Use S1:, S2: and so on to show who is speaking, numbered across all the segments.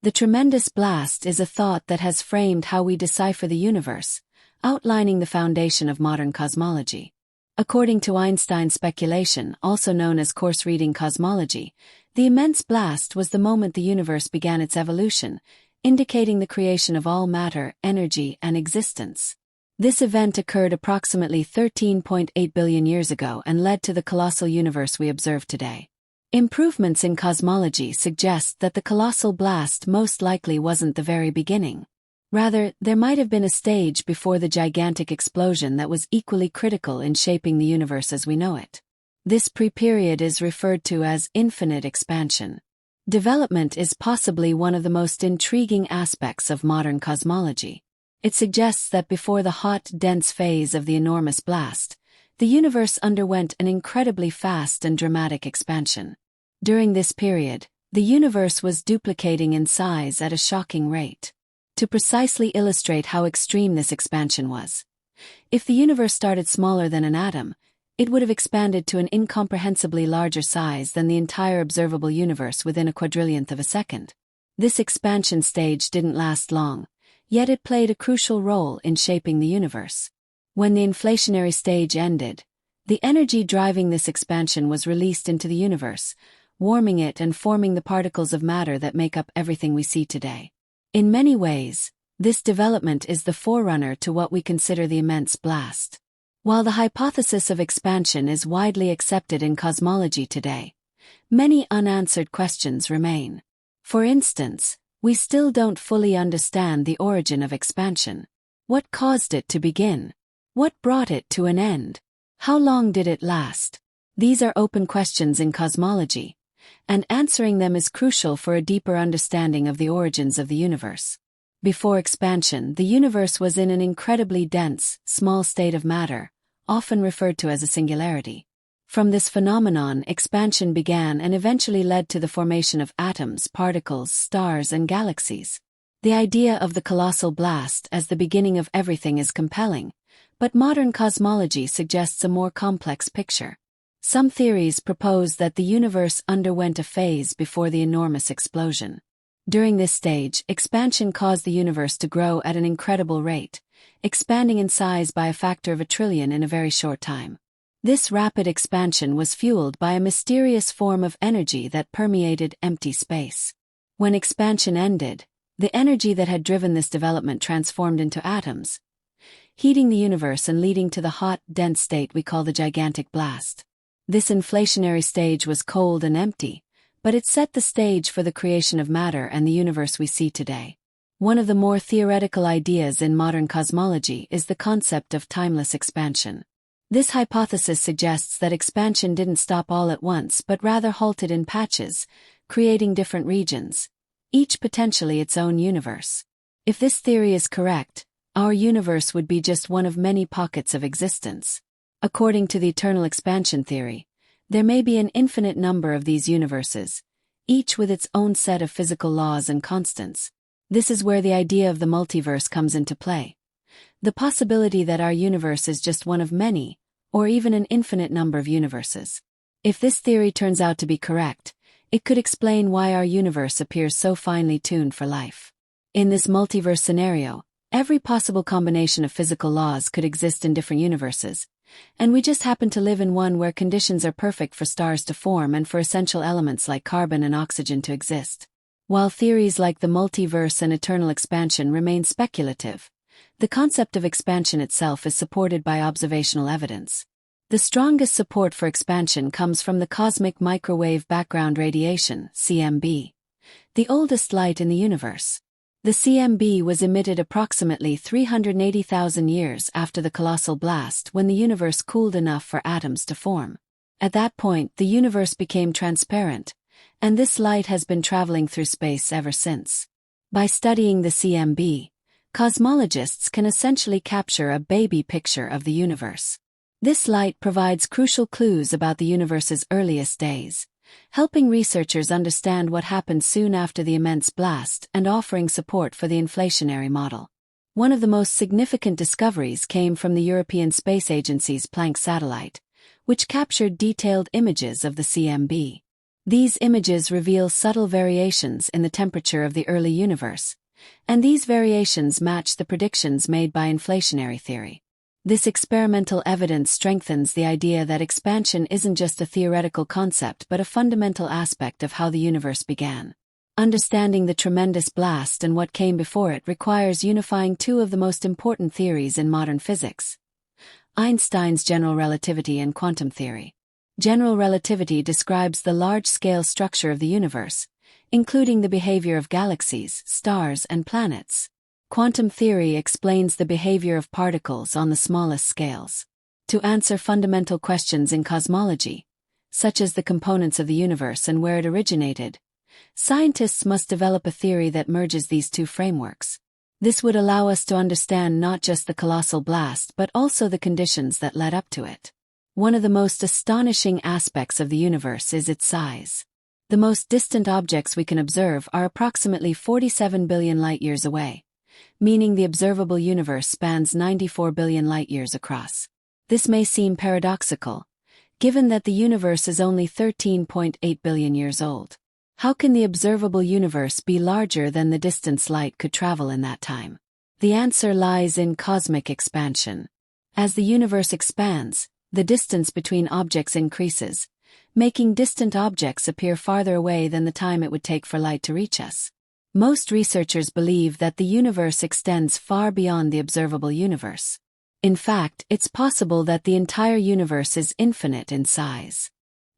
S1: The tremendous blast is a thought that has framed how we decipher the universe, outlining the foundation of modern cosmology. According to Einstein's speculation, also known as coarse-reading cosmology, the immense blast was the moment the universe began its evolution, indicating the creation of all matter, energy, and existence. This event occurred approximately 13.8 billion years ago and led to the colossal universe we observe today. Improvements in cosmology suggest that the colossal blast most likely wasn't the very beginning. Rather, there might have been a stage before the gigantic explosion that was equally critical in shaping the universe as we know it. This pre-period is referred to as infinite expansion. Development is possibly one of the most intriguing aspects of modern cosmology. It suggests that before the hot, dense phase of the enormous blast, the universe underwent an incredibly fast and dramatic expansion. During this period, the universe was duplicating in size at a shocking rate. To precisely illustrate how extreme this expansion was, if the universe started smaller than an atom, it would have expanded to an incomprehensibly larger size than the entire observable universe within a quadrillionth of a second. This expansion stage didn't last long, yet it played a crucial role in shaping the universe. When the inflationary stage ended, the energy driving this expansion was released into the universe, warming it and forming the particles of matter that make up everything we see today. In many ways, this development is the forerunner to what we consider the immense blast. While the hypothesis of expansion is widely accepted in cosmology today, many unanswered questions remain. For instance, we still don't fully understand the origin of expansion. What caused it to begin? What brought it to an end? How long did it last? These are open questions in cosmology, and answering them is crucial for a deeper understanding of the origins of the universe. Before expansion, the universe was in an incredibly dense, small state of matter, often referred to as a singularity. From this phenomenon, expansion began and eventually led to the formation of atoms, particles, stars, and galaxies. The idea of the colossal blast as the beginning of everything is compelling, but modern cosmology suggests a more complex picture. Some theories propose that the universe underwent a phase before the enormous explosion. During this stage, expansion caused the universe to grow at an incredible rate, expanding in size by a factor of 1 trillion in a very short time. This rapid expansion was fueled by a mysterious form of energy that permeated empty space. When expansion ended, the energy that had driven this development transformed into atoms, heating the universe and leading to the hot, dense state we call the gigantic blast. This inflationary stage was cold and empty, but it set the stage for the creation of matter and the universe we see today. One of the more theoretical ideas in modern cosmology is the concept of timeless expansion. This hypothesis suggests that expansion didn't stop all at once but rather halted in patches, creating different regions, each potentially its own universe. If this theory is correct, our universe would be just one of many pockets of existence. According to the eternal expansion theory, there may be an infinite number of these universes, each with its own set of physical laws and constants. This is where the idea of the multiverse comes into play. The possibility that our universe is just one of many, or even an infinite number of universes. If this theory turns out to be correct, it could explain why our universe appears so finely tuned for life. In this multiverse scenario, every possible combination of physical laws could exist in different universes, and we just happen to live in one where conditions are perfect for stars to form and for essential elements like carbon and oxygen to exist. While theories like the multiverse and eternal expansion remain speculative, the concept of expansion itself is supported by observational evidence. The strongest support for expansion comes from the cosmic microwave background radiation, CMB, the oldest light in the universe. The CMB was emitted approximately 380,000 years after the colossal blast when the universe cooled enough for atoms to form. At that point, the universe became transparent, and this light has been traveling through space ever since. By studying the CMB, cosmologists can essentially capture a baby picture of the universe. This light provides crucial clues about the universe's earliest days, helping researchers understand what happened soon after the immense blast and offering support for the inflationary model. One of the most significant discoveries came from the European Space Agency's Planck satellite, which captured detailed images of the CMB. These images reveal subtle variations in the temperature of the early universe, and these variations match the predictions made by inflationary theory. This experimental evidence strengthens the idea that expansion isn't just a theoretical concept but a fundamental aspect of how the universe began. Understanding the tremendous blast and what came before it requires unifying two of the most important theories in modern physics: Einstein's general relativity and quantum theory. General relativity describes the large-scale structure of the universe, including the behavior of galaxies, stars, and planets. Quantum theory explains the behavior of particles on the smallest scales. To answer fundamental questions in cosmology, such as the components of the universe and where it originated, scientists must develop a theory that merges these two frameworks. This would allow us to understand not just the colossal blast but also the conditions that led up to it. One of the most astonishing aspects of the universe is its size. The most distant objects we can observe are approximately 47 billion light-years away, meaning the observable universe spans 94 billion light-years across. This may seem paradoxical, given that the universe is only 13.8 billion years old. How can the observable universe be larger than the distance light could travel in that time? The answer lies in cosmic expansion. As the universe expands, the distance between objects increases, making distant objects appear farther away than the time it would take for light to reach us. Most researchers believe that the universe extends far beyond the observable universe. In fact, it's possible that the entire universe is infinite in size.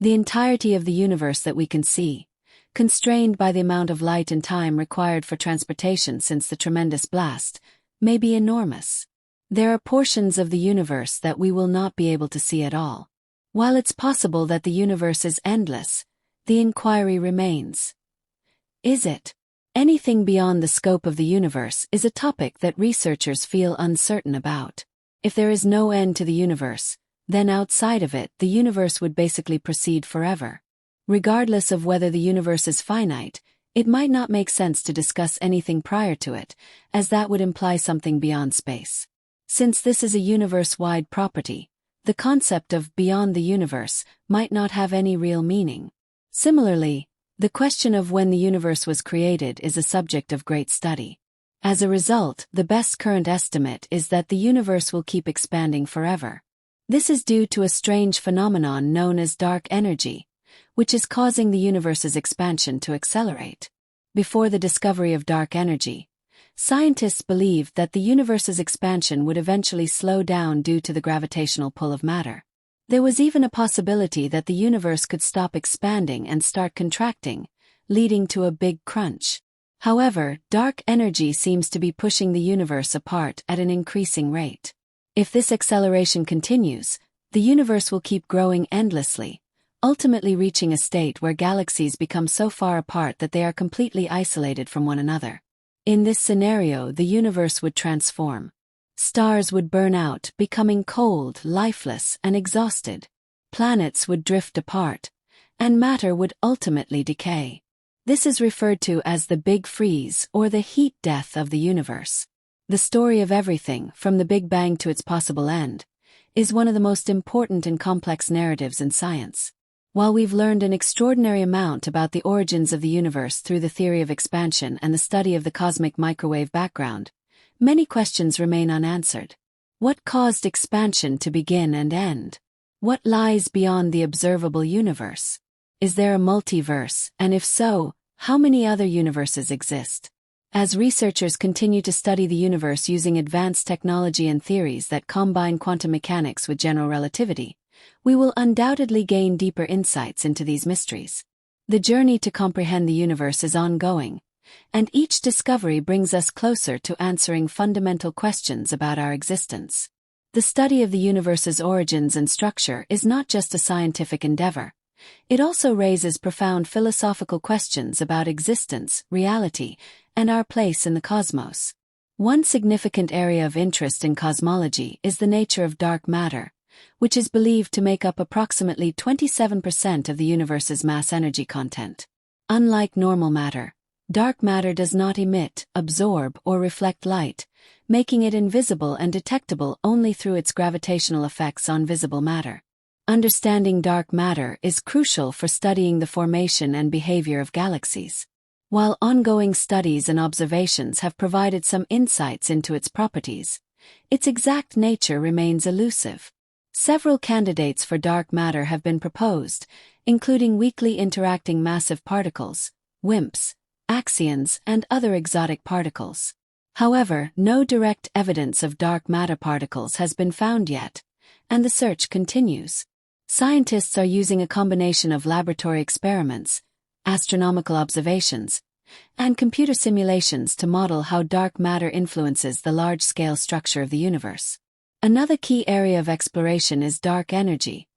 S1: The entirety of the universe that we can see, constrained by the amount of light and time required for transportation since the tremendous blast, may be enormous. There are portions of the universe that we will not be able to see at all. While it's possible that the universe is endless, the inquiry remains. Is it? Anything beyond the scope of the universe is a topic that researchers feel uncertain about. If there is no end to the universe, then outside of it, the universe would basically proceed forever. Regardless of whether the universe is finite, it might not make sense to discuss anything prior to it, as that would imply something beyond space. Since this is a universe-wide property, the concept of beyond the universe might not have any real meaning. Similarly, the question of when the universe was created is a subject of great study. As a result, the best current estimate is that the universe will keep expanding forever. This is due to a strange phenomenon known as dark energy, which is causing the universe's expansion to accelerate. Before the discovery of dark energy, scientists believed that the universe's expansion would eventually slow down due to the gravitational pull of matter. There was even a possibility that the universe could stop expanding and start contracting, leading to a big crunch. However, dark energy seems to be pushing the universe apart at an increasing rate. If this acceleration continues, the universe will keep growing endlessly, ultimately reaching a state where galaxies become so far apart that they are completely isolated from one another. In this scenario, the universe would transform. Stars would burn out, becoming cold, lifeless, and exhausted. Planets would drift apart, and matter would ultimately decay. This is referred to as the Big Freeze or the heat death of the universe. The story of everything, from the Big Bang to its possible end, is one of the most important and complex narratives in science. While we've learned an extraordinary amount about the origins of the universe through the theory of expansion and the study of the cosmic microwave background, many questions remain unanswered. What caused expansion to begin and end? What lies beyond the observable universe? Is there a multiverse, and if so, how many other universes exist? As researchers continue to study the universe using advanced technology and theories that combine quantum mechanics with general relativity, we will undoubtedly gain deeper insights into these mysteries. The journey to comprehend the universe is ongoing, and each discovery brings us closer to answering fundamental questions about our existence. The study of the universe's origins and structure is not just a scientific endeavor. It also raises profound philosophical questions about existence, reality, and our place in the cosmos. One significant area of interest in cosmology is the nature of dark matter, which is believed to make up approximately 27% of the universe's mass-energy content. Unlike normal matter, dark matter does not emit, absorb, or reflect light, making it invisible and detectable only through its gravitational effects on visible matter. Understanding dark matter is crucial for studying the formation and behavior of galaxies. While ongoing studies and observations have provided some insights into its properties, its exact nature remains elusive. Several candidates for dark matter have been proposed, including weakly interacting massive particles, WIMPs, axions, and other exotic particles. However, no direct evidence of dark matter particles has been found yet, and the search continues. Scientists are using a combination of laboratory experiments, astronomical observations, and computer simulations to model how dark matter influences the large-scale structure of the universe. Another key area of exploration is dark energy,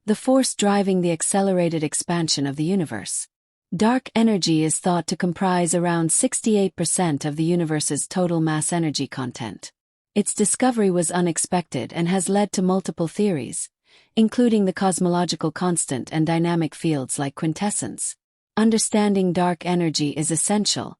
S1: the force driving the accelerated expansion of the universe. Dark energy is thought to comprise around 68% of the universe's total mass energy content. Its discovery was unexpected and has led to multiple theories, including the cosmological constant and dynamic fields like quintessence. Understanding dark energy is essential,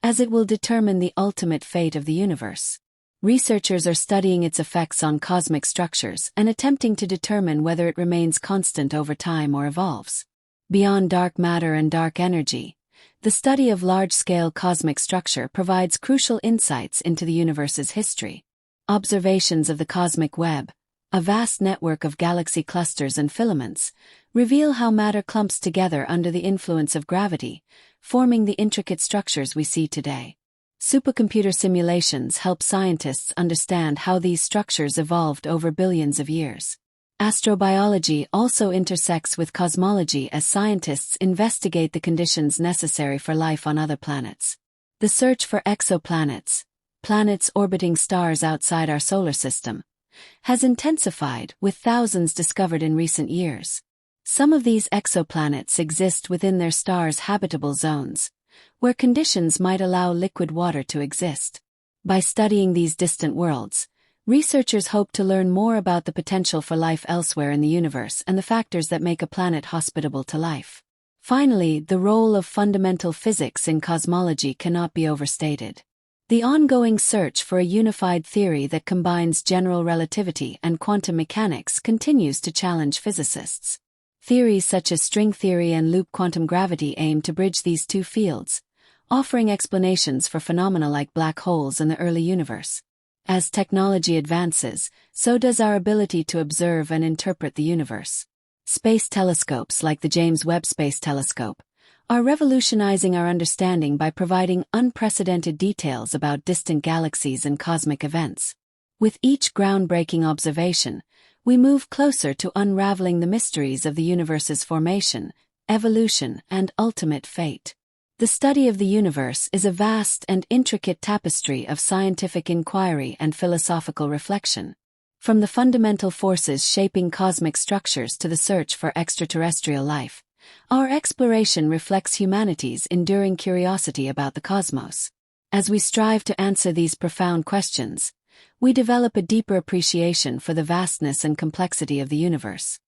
S1: as it will determine the ultimate fate of the universe. Researchers are studying its effects on cosmic structures and attempting to determine whether it remains constant over time or evolves. Beyond dark matter and dark energy, the study of large-scale cosmic structure provides crucial insights into the universe's history. Observations of the cosmic web, a vast network of galaxy clusters and filaments, reveal how matter clumps together under the influence of gravity, forming the intricate structures we see today. Supercomputer simulations help scientists understand how these structures evolved over billions of years. Astrobiology also intersects with cosmology as scientists investigate the conditions necessary for life on other planets. The search for exoplanets, planets orbiting stars outside our solar system, has intensified, with thousands discovered in recent years. Some of these exoplanets exist within their stars' habitable zones, where conditions might allow liquid water to exist. By studying these distant worlds, researchers hope to learn more about the potential for life elsewhere in the universe and the factors that make a planet hospitable to life. Finally, the role of fundamental physics in cosmology cannot be overstated. The ongoing search for a unified theory that combines general relativity and quantum mechanics continues to challenge physicists. Theories such as string theory and loop quantum gravity aim to bridge these two fields, offering explanations for phenomena like black holes in the early universe. As technology advances, so does our ability to observe and interpret the universe. Space telescopes like the James Webb Space Telescope are revolutionizing our understanding by providing unprecedented details about distant galaxies and cosmic events. With each groundbreaking observation, we move closer to unraveling the mysteries of the universe's formation, evolution, and ultimate fate. The study of the universe is a vast and intricate tapestry of scientific inquiry and philosophical reflection. From the fundamental forces shaping cosmic structures to the search for extraterrestrial life, our exploration reflects humanity's enduring curiosity about the cosmos. As we strive to answer these profound questions, we develop a deeper appreciation for the vastness and complexity of the universe.